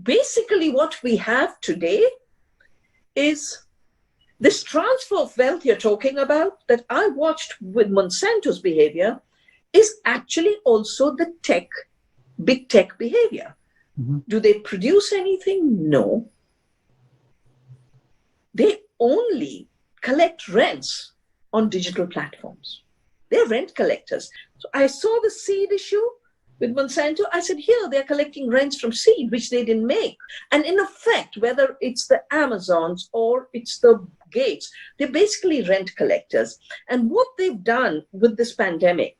basically what we have today is this transfer of wealth you're talking about that I watched with Monsanto's behavior is actually also the big tech behavior. Mm-hmm. Do they produce anything? No. They only collect rents on digital platforms. They're rent collectors. So I saw the seed issue with Monsanto. I said, here, they're collecting rents from seed, which they didn't make. And in effect, whether it's the Amazons or it's the Gates, they're basically rent collectors. And what they've done with this pandemic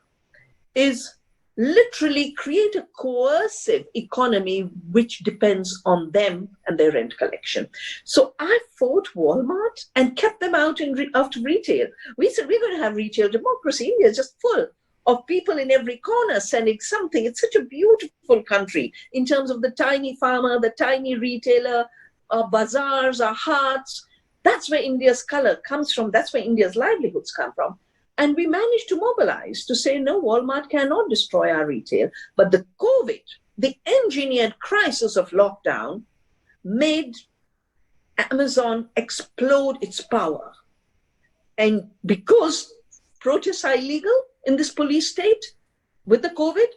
is literally create a coercive economy which depends on them and their rent collection. So I fought Walmart and kept them out of retail. We said, we're going to have retail democracy. India is just full of people in every corner selling something. It's such a beautiful country in terms of the tiny farmer, the tiny retailer, our bazaars, our hearts. That's where India's color comes from. That's where India's livelihoods come from. And we managed to mobilize to say, no, Walmart cannot destroy our retail. But the COVID, the engineered crisis of lockdown, made Amazon explode its power. And because protests are illegal in this police state with the COVID,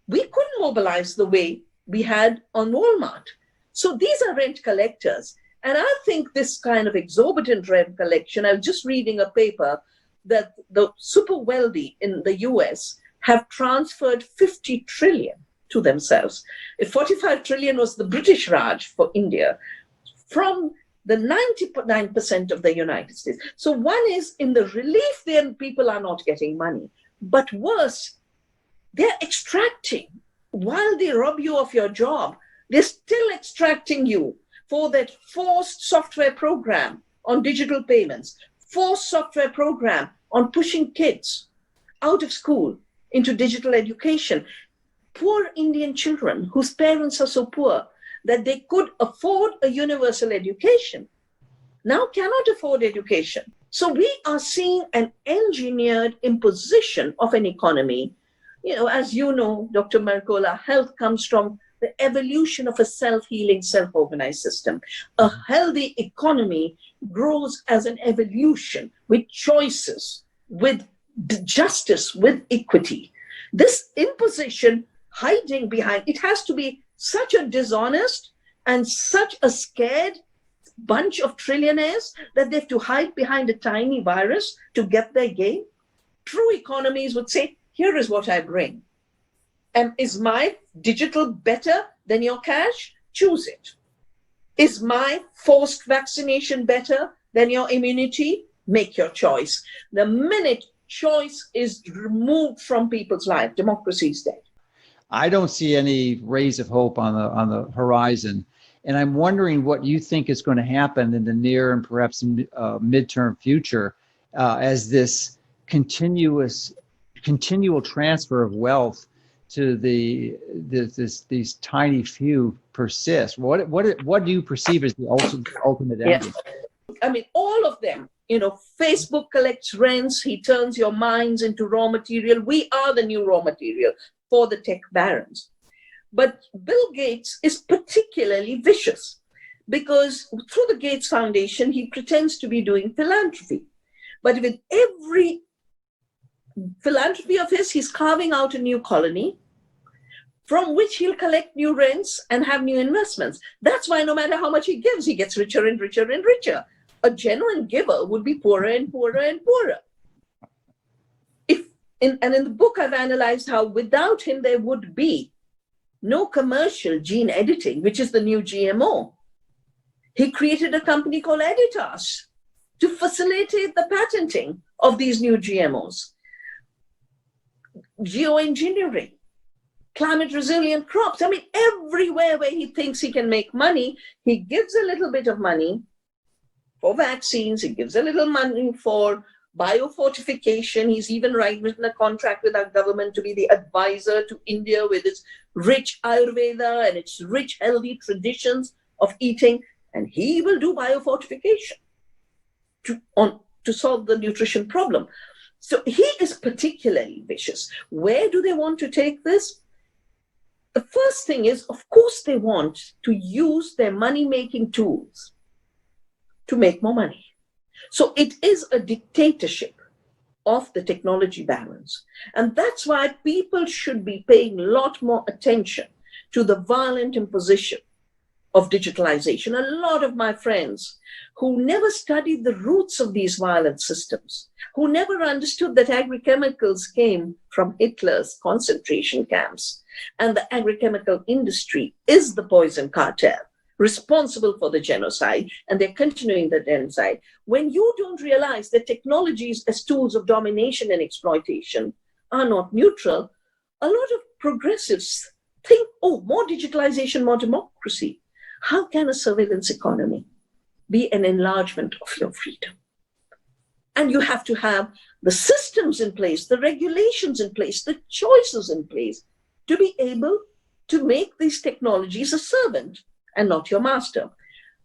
we couldn't mobilize the way we had on Walmart. So these are rent collectors. And I think this kind of exorbitant rent collection, I was just reading a paper that the super wealthy in the US have transferred 50 trillion to themselves. If 45 trillion was the British Raj for India, from the 99% of the United States. So one is in the relief, then people are not getting money. But worse, they're extracting. While they rob you of your job, they're still extracting you for that forced software program on digital payments, forced software program on pushing kids out of school into digital education. Poor Indian children whose parents are so poor that they could afford a universal education now cannot afford education. So we are seeing an engineered imposition of an economy. You know, as you know, Dr. Mercola, health comes from the evolution of a self-healing, self-organized system. A healthy economy grows as an evolution with choices, with justice, with equity. This imposition hiding behind, it has to be such a dishonest and such a scared bunch of trillionaires that they have to hide behind a tiny virus to get their gain. True economies would say, here is what I bring. And is my digital better than your cash? Choose it. Is my forced vaccination better than your immunity? Make your choice. The minute choice is removed from people's life, democracy is dead. I don't see any rays of hope on the horizon. And I'm wondering what you think is going to happen in the near and perhaps midterm future as this continual transfer of wealth to these tiny few persist. What do you perceive as the ultimate end? Yeah. I mean, all of them. You know, Facebook collects rents. He turns your minds into raw material. We are the new raw material for the tech barons. But Bill Gates is particularly vicious because through the Gates Foundation, he pretends to be doing philanthropy. But with every philanthropy of his, he's carving out a new colony from which he'll collect new rents and have new investments. That's why no matter how much he gives, he gets richer and richer and richer. A genuine giver would be poorer and poorer and poorer. In the book, I've analyzed how without him, there would be no commercial gene editing, which is the new GMO. He created a company called Editas to facilitate the patenting of these new GMOs. Geo-engineering, climate resilient crops. I mean, everywhere where he thinks he can make money, he gives a little bit of money for vaccines, he gives a little money for biofortification. He's even written a contract with our government to be the advisor to India with its rich Ayurveda and its rich, healthy traditions of eating. And he will do biofortification to solve the nutrition problem. So he is particularly vicious. Where do they want to take this? the first thing is, of course, they want to use their money-making tools to make more money. So it is a dictatorship of the technology barons. And that's why people should be paying a lot more attention to the violent imposition of digitalization. A lot of my friends who never studied the roots of these violent systems, who never understood that agrochemicals came from Hitler's concentration camps, and the agrochemical industry is the poison cartel responsible for the genocide, and they're continuing the genocide. When you don't realize that technologies as tools of domination and exploitation are not neutral, a lot of progressives think, oh, more digitalization, more democracy. How can a surveillance economy be an enlargement of your freedom? And you have to have the systems in place, the regulations in place, the choices in place to be able to make these technologies a servant and not your master.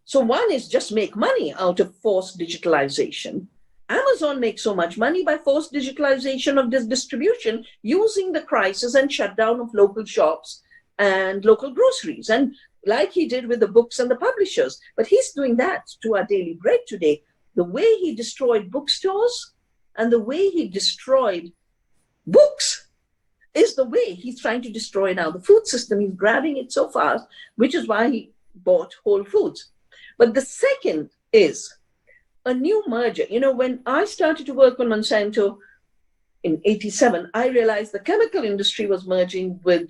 So one is just make money out of forced digitalization. Amazon makes so much money by forced digitalization of this distribution, using the crisis and shutdown of local shops and local groceries. And like he did with the books and the publishers, but he's doing that to our daily bread today. The way he destroyed bookstores and the way he destroyed books is the way he's trying to destroy now the food system. He's grabbing it so fast, which is why he bought Whole Foods. But the second is a new merger. You know, when I started to work on Monsanto in 87, I realized the chemical industry was merging with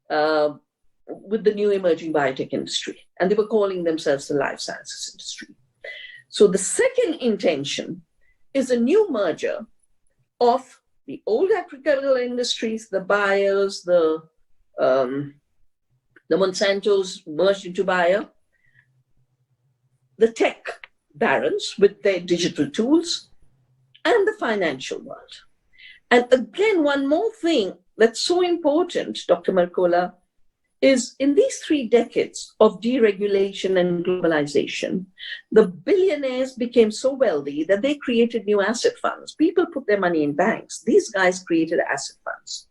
the new emerging biotech industry, and they were calling themselves the life sciences industry. So the second intention is a new merger of the old agricultural industries, the Bayers, the Monsantos merged into Bayer, the tech barons with their digital tools, and the financial world. And again, one more thing that's so important, Dr. Mercola, is in these 3 decades of deregulation and globalization, the billionaires became so wealthy that they created new asset funds. People put their money in banks. These guys created asset funds.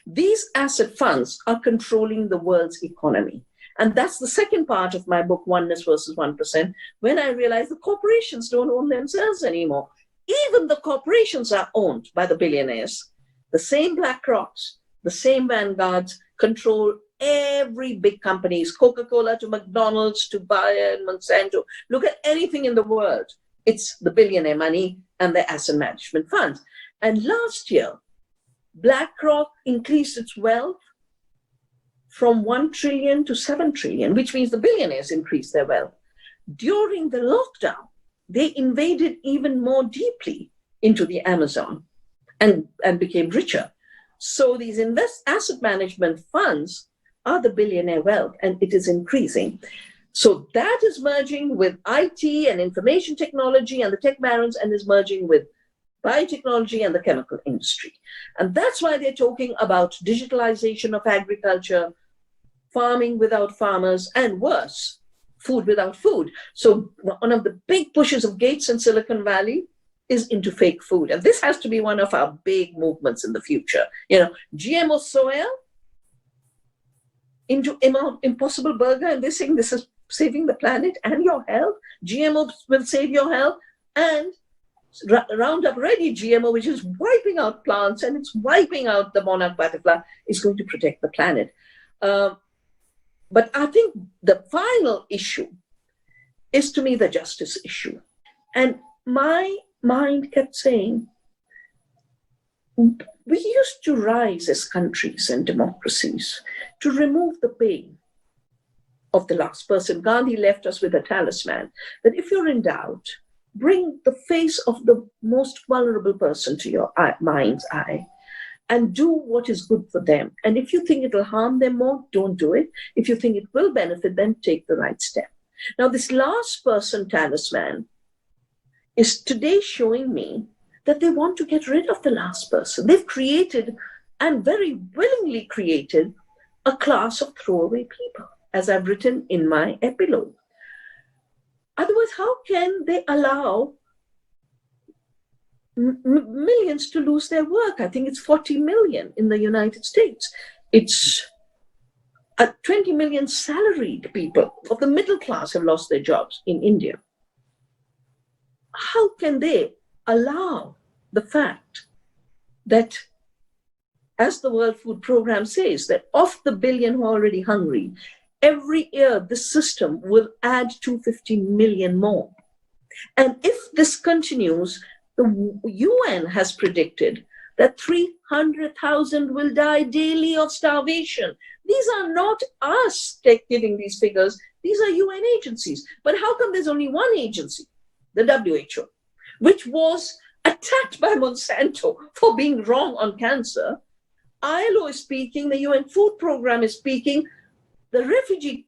These asset funds are controlling the world's economy. And that's the second part of my book, Oneness versus 1%, when I realized the corporations don't own themselves anymore. Even the corporations are owned by the billionaires. The same BlackRocks, the same Vanguards control every big companies, Coca-Cola to McDonald's to Bayer and Monsanto. Look at anything in the world. It's the billionaire money and the asset management funds. And last year, BlackRock increased its wealth from 1 trillion to 7 trillion, which means the billionaires increased their wealth. During the lockdown, they invaded even more deeply into the Amazon and became richer. So these asset management funds are the billionaire wealth, and it is increasing. So that is merging with IT and information technology and the tech barons, and is merging with biotechnology and the chemical industry. And that's why they're talking about digitalization of agriculture, farming without farmers, and worse, food without food. So one of the big pushes of Gates in Silicon Valley is into fake food. And this has to be one of our big movements in the future. You know, GMO soya into Impossible Burger, and they're saying this is saving the planet and your health. GMO will save your health, and Roundup Ready GMO, which is wiping out plants and it's wiping out the monarch butterfly, is going to protect the planet. But I think the final issue is, to me, the justice issue. And my mind kept saying, we used to rise as countries and democracies to remove the pain of the last person. Gandhi left us with a talisman that if you're in doubt, bring the face of the most vulnerable person to your mind's eye and do what is good for them. And if you think it will harm them more, don't do it. If you think it will benefit them, take the right step. Now, this last person talisman is today showing me that they want to get rid of the last person. They've created, and very willingly created, a class of throwaway people, as I've written in my epilogue. Otherwise, how can they allow millions to lose their work? I think it's 40 million in the United States. It's 20 million salaried people of the middle class have lost their jobs in India. How can they allow the fact that, as the World Food Program says, that of the billion who are already hungry, every year this system will add 250 million more. And if this continues, the UN has predicted that 300,000 will die daily of starvation. These are not us giving these figures. These are UN agencies. But how come there's only one agency, the WHO, which was attacked by Monsanto for being wrong on cancer? ILO is speaking, the UN Food Program is speaking, the refugee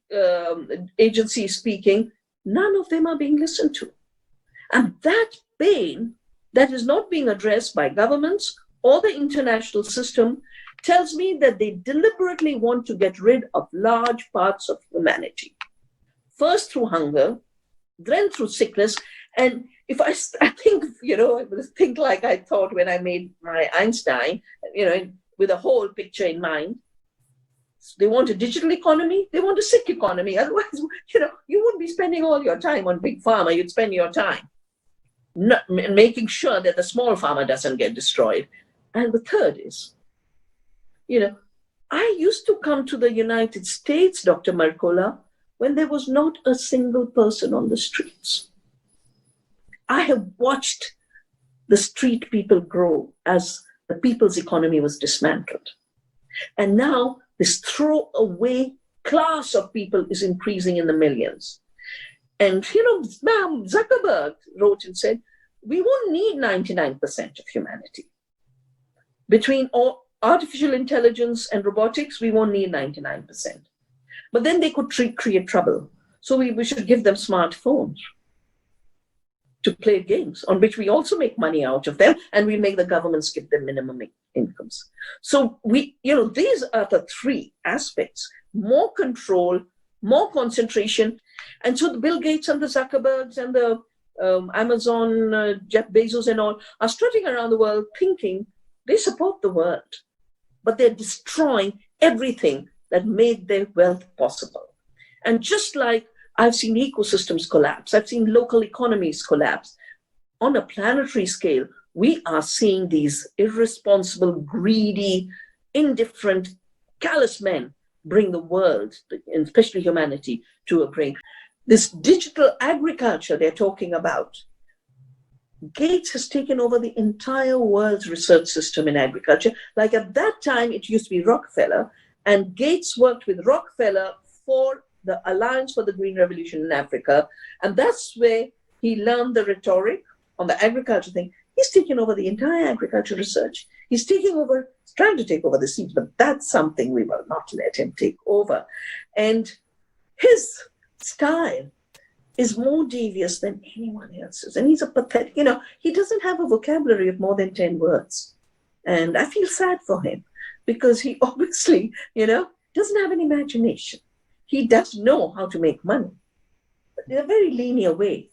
agency is speaking. None of them are being listened to. And that pain that is not being addressed by governments or the international system tells me that they deliberately want to get rid of large parts of humanity. First through hunger, then through sickness. And if I think, I think like I thought when I made my Einstein, with a whole picture in mind. They want a digital economy, they want a sick economy. Otherwise, you wouldn't be spending all your time on big pharma. You'd spend your time making sure that the small farmer doesn't get destroyed. And the third is, I used to come to the United States, Dr. Marcola, when there was not a single person on the streets. I have watched the street people grow as the people's economy was dismantled. And now this throwaway class of people is increasing in the millions. And, Zuckerberg wrote and said, we won't need 99% of humanity. Between artificial intelligence and robotics, we won't need 99%. But then they could create trouble. So we should give them smartphones to play games on which we also make money out of them, and we make the governments give them minimum incomes. So these are the three aspects: more control, more concentration. And so the Bill Gates and the Zuckerbergs and the Amazon, Jeff Bezos and all are strutting around the world thinking they support the world, but they're destroying everything that made their wealth possible. And just like I've seen ecosystems collapse, I've seen local economies collapse, on a planetary scale, we are seeing these irresponsible, greedy, indifferent, callous men bring the world, and especially humanity, to a brink. This digital agriculture they're talking about, Gates has taken over the entire world's research system in agriculture. Like at that time, it used to be Rockefeller, and Gates worked with Rockefeller for the Alliance for the Green Revolution in Africa. And that's where he learned the rhetoric on the agriculture thing. He's taken over the entire agriculture research. He's trying to take over the seeds, but that's something we will not let him take over. And his style is more devious than anyone else's. And he's a pathetic, he doesn't have a vocabulary of more than 10 words. And I feel sad for him because he obviously, doesn't have an imagination. He does know how to make money, but in a very linear way.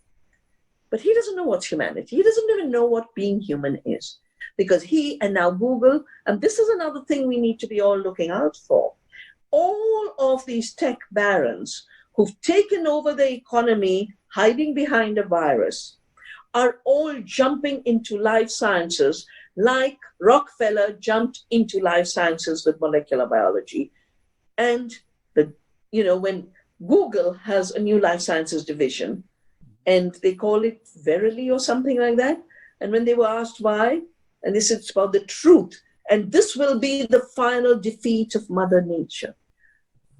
But he doesn't know what's humanity. He doesn't even know what being human is, because he, and now Google, and this is another thing we need to be all looking out for. All of these tech barons who've taken over the economy, hiding behind a virus, are all jumping into life sciences like Rockefeller jumped into life sciences with molecular biology. And when Google has a new life sciences division, and they call it Verily or something like that. And when they were asked why, and they said it's about the truth. And this will be the final defeat of Mother Nature.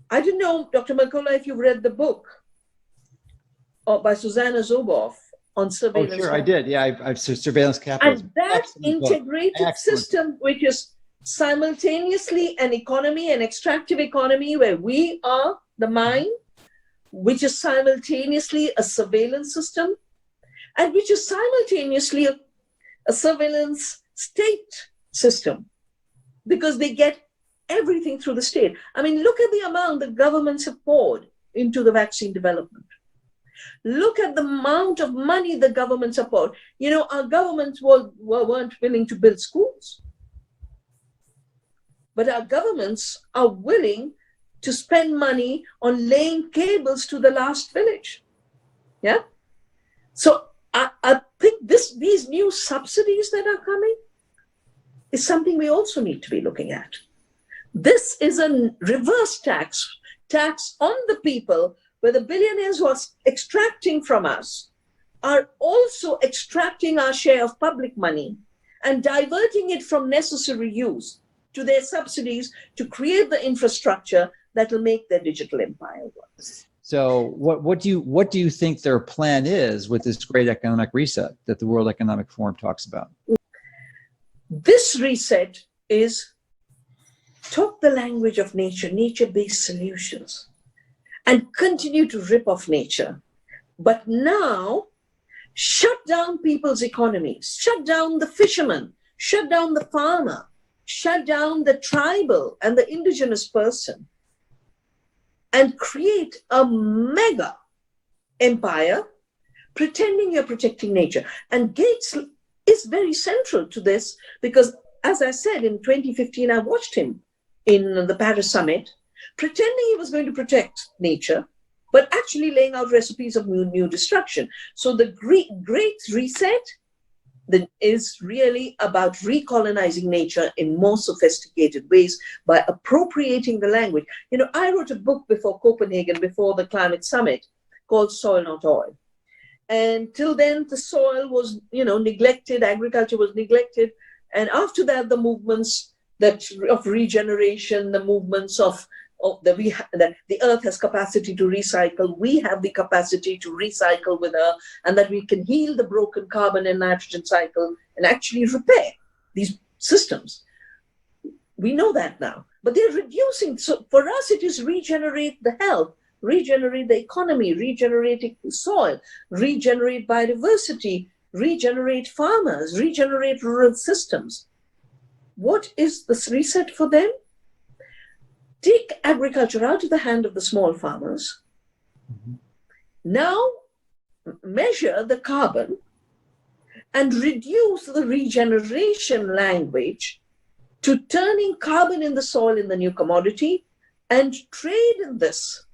I don't know, Dr. Mercola, if you've read the book by Susanna Zoboff on surveillance. Oh, sure, I did. Yeah, I've surveillance capitalism. And that integrated system, which is simultaneously an economy, an extractive economy, where we are the mind, which is simultaneously a surveillance system, and which is simultaneously a surveillance state system, because they get everything through the state. I mean, look at the amount the governments have poured into the vaccine development. Look at the amount of money the governments have poured. Our governments weren't willing to build schools, but our governments are willing to spend money on laying cables to the last village. Yeah. So I think these new subsidies that are coming is something we also need to be looking at. This is a reverse tax on the people, where the billionaires who are extracting from us are also extracting our share of public money and diverting it from necessary use to their subsidies to create the infrastructure that will make their digital empire work. So what do you think their plan is with this great economic reset that the World Economic Forum talks about? This reset is talk the language of nature, nature-based solutions, and continue to rip off nature. But now, shut down people's economies, shut down the fisherman, shut down the farmer, shut down the tribal and the indigenous person, and create a mega empire pretending you're protecting nature. And Gates is very central to this because, as I said, in 2015, I watched him in the Paris summit, pretending he was going to protect nature, but actually laying out recipes of new destruction. So the Great Reset is really about recolonizing nature in more sophisticated ways by appropriating the language. You know, I wrote a book before Copenhagen, before the climate summit, called Soil Not Oil. And till then, the soil was, neglected, agriculture was neglected. And after that, the movements of regeneration, the movements that the earth has capacity to recycle, we have the capacity to recycle with her, and that we can heal the broken carbon and nitrogen cycle and actually repair these systems. We know that now, but they're reducing. So for us, it is regenerate the health, regenerate the economy, regenerate the soil, regenerate biodiversity, regenerate farmers, regenerate rural systems. What is this reset for them? Take agriculture out of the hand of the small farmers. Mm-hmm. Now measure the carbon and reduce the regeneration language to turning carbon in the soil in the new commodity and trade in this.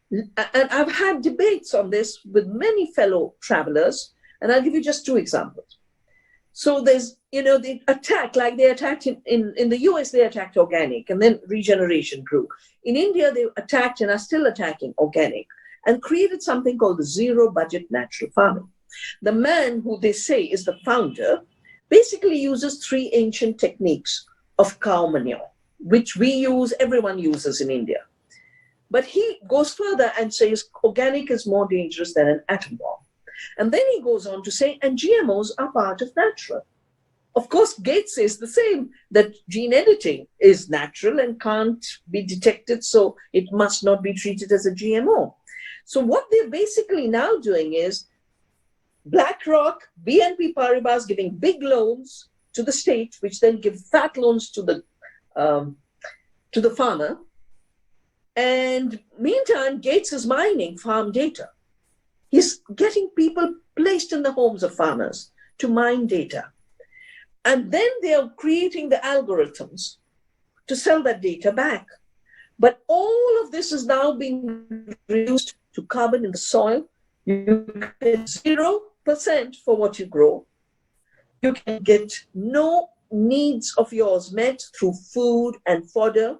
And I've had debates on this with many fellow travelers, and I'll give you just two examples. So there's, the attack, like they attacked in the US, they attacked organic, and then regeneration grew. In India, they attacked and are still attacking organic and created something called the zero budget natural farming. The man who they say is the founder basically uses three ancient techniques of cow manure, which everyone uses in India. But he goes further and says organic is more dangerous than an atom bomb. And then he goes on to say, and GMOs are part of natural. Of course, Gates says the same, that gene editing is natural and can't be detected, so it must not be treated as a GMO. So what they're basically now doing is BlackRock, BNP Paribas giving big loans to the state, which then give fat loans to the farmer. And meantime, Gates is mining farm data. He's getting people placed in the homes of farmers to mine data. And then they are creating the algorithms to sell that data back. But all of this is now being reduced to carbon in the soil. You get 0% for what you grow. You can get no needs of yours met through food and fodder,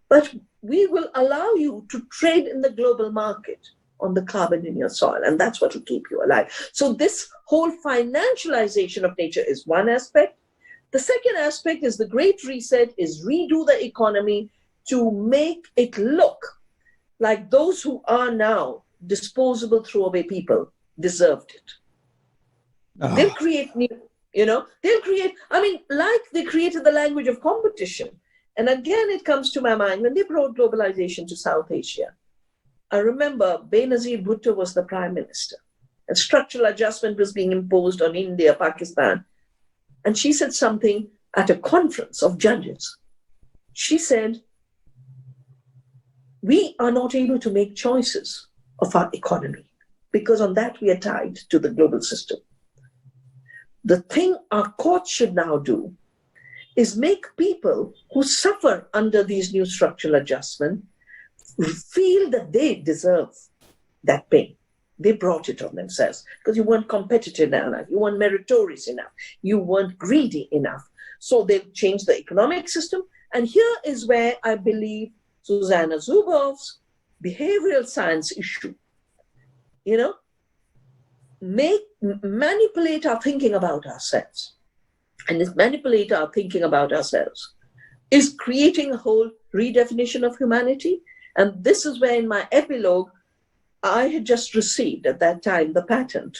but we will allow you to trade in the global market on the carbon in your soil, and that's what will keep you alive. So this whole financialization of nature is one aspect. The second aspect is the Great Reset is redo the economy to make it look like those who are now disposable throwaway people deserved it. Oh. They'll create new, like they created the language of competition. And again, it comes to my mind when they brought globalization to South Asia. I remember Benazir Bhutto was the prime minister and structural adjustment was being imposed on India, Pakistan. And she said something at a conference of judges. She said, we are not able to make choices of our economy because on that we are tied to the global system. The thing our courts should now do is make people who suffer under these new structural adjustments feel that they deserve that pain. They brought it on themselves because you weren't competitive enough, you weren't meritorious enough, you weren't greedy enough. So they've changed the economic system. And here is where I believe Susanna Zuboff's behavioral science issue, manipulate our thinking about ourselves. And this manipulate our thinking about ourselves is creating a whole redefinition of humanity. And this is where in my epilogue, I had just received at that time the patent,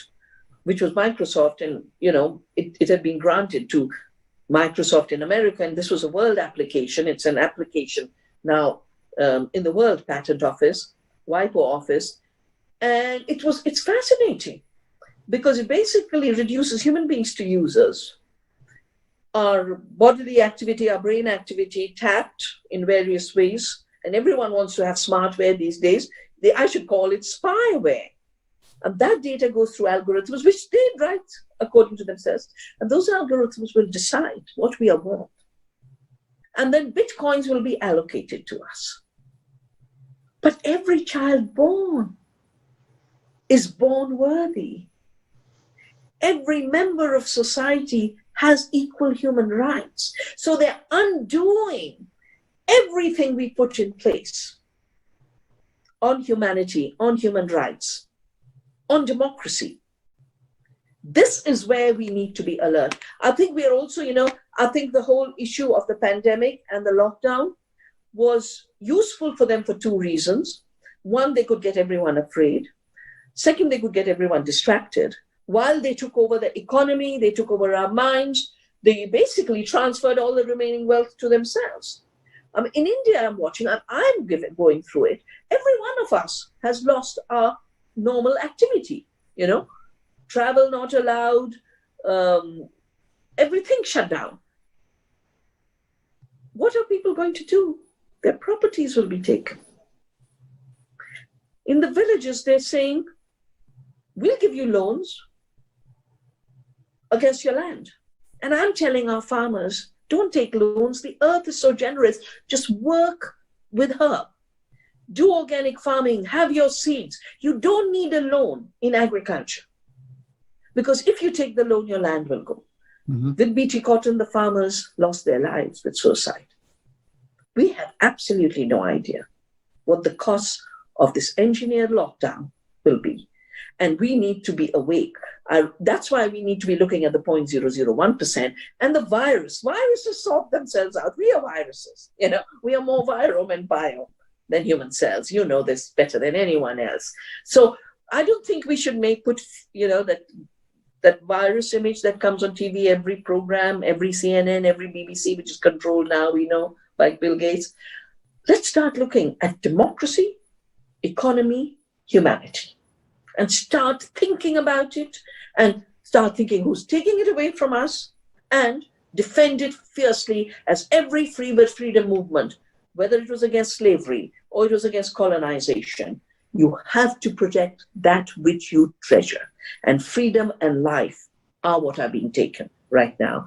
which was Microsoft, and it had been granted to Microsoft in America, and this was a world application. It's an application now in the World Patent Office, WIPO office, and it's fascinating because it basically reduces human beings to users. Our bodily activity, our brain activity tapped in various ways, and everyone wants to have smartware these days. I should call it spyware. And that data goes through algorithms, which they write according to themselves. And those algorithms will decide what we are worth. And then bitcoins will be allocated to us. But every child born is born worthy. Every member of society has equal human rights. So they're undoing everything we put in place on humanity, on human rights, on democracy. This is where we need to be alert. I think we are also, I think the whole issue of the pandemic and the lockdown was useful for them for two reasons. One, they could get everyone afraid. Second, they could get everyone distracted. While they took over the economy, they took over our minds, they basically transferred all the remaining wealth to themselves. In India, I'm watching, I'm going through it. Every one of us has lost our normal activity, travel not allowed, everything shut down. What are people going to do? Their properties will be taken. In the villages, they're saying, we'll give you loans against your land. And I'm telling our farmers, don't take loans. The earth is so generous. Just work with her. Do organic farming. Have your seeds. You don't need a loan in agriculture. Because if you take the loan, your land will go. Mm-hmm. With BT Cotton, the farmers lost their lives with suicide. We have absolutely no idea what the cost of this engineered lockdown will be. And we need to be awake. That's why we need to be looking at the 0.001% and the virus. Viruses sort themselves out. We are viruses. We are more viral and bio than human cells. You know this better than anyone else. So I don't think we should put that virus image that comes on TV, every program, every CNN, every BBC, which is controlled now, we know, by Bill Gates. Let's start looking at democracy, economy, humanity, and start thinking about it and start thinking who's taking it away from us and defend it fiercely as every freedom movement, whether it was against slavery or it was against colonization. You have to protect that which you treasure. And freedom and life are what are being taken right now.